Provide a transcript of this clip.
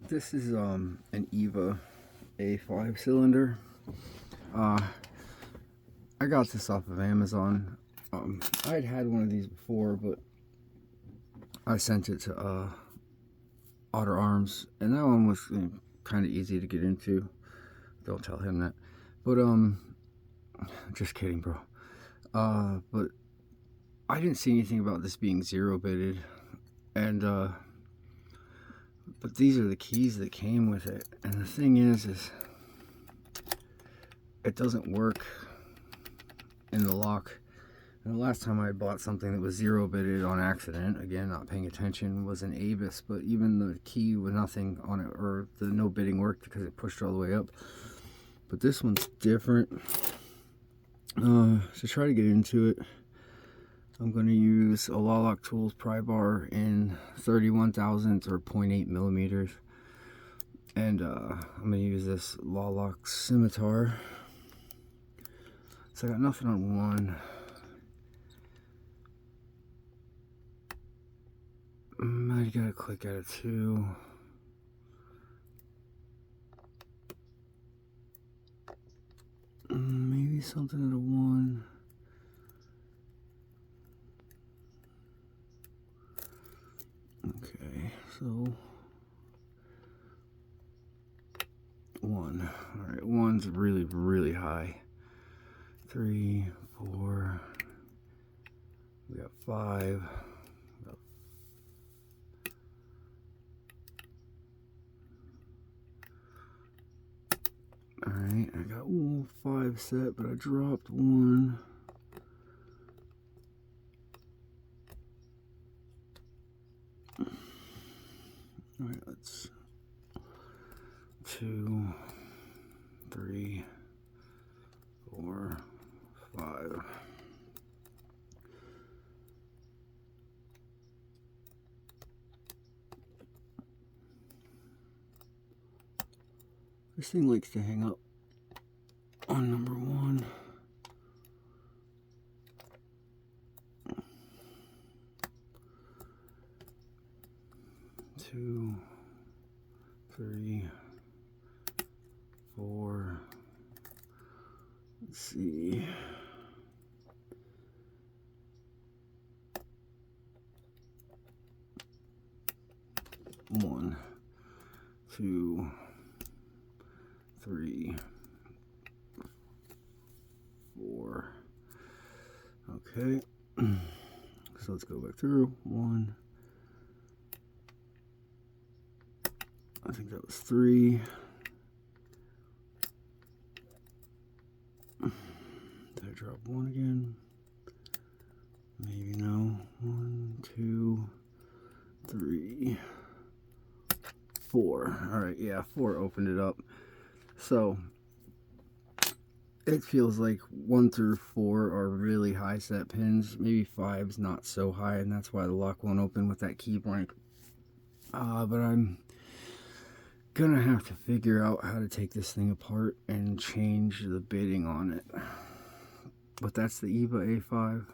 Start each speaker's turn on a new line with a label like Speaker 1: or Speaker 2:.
Speaker 1: This is an evva A5 cylinder. I got this off of Amazon. I'd had one of these before, but I sent it to Otter Arms, and that one was kind of easy to get into. Don't tell him that. But just kidding, bro. But I didn't see anything about this being zero bitted, and but these are the keys that came with it. And the thing is it doesn't work in the lock. And the last time I bought something that was zero bitted on accident, again not paying attention, was an Avis, but even the key with nothing on it, or the no bitting, worked because it pushed all the way up. But this one's different. To try to get into it, I'm going to use a Lawlock Tools pry bar in 31 thousandths or 0.8 millimeters. And I'm going to use this Lawlock scimitar. So I got nothing on one. I gotta click at a 2. Maybe something at a 1. Okay, so 1. Alright, 1's really high. 3, 4. We got 5. Alright, I got 5 set, but I dropped 1. Alright, let's 2, 3, 4, 5. This thing likes to hang up on number 1. 2, 3, 4. Let's see. 1, 2, 3, 4. Okay. So let's go back through. 1. I think that was 3. Did I drop 1 again? Maybe no. 1, 2, 3, 4. Alright, yeah, 4 opened it up. So it feels like 1 through 4 are really high set pins. Maybe 5's not so high, and that's why the lock won't open with that key blank. But I'm gonna have to figure out how to take this thing apart and change the bitting on it. But that's the evva A5.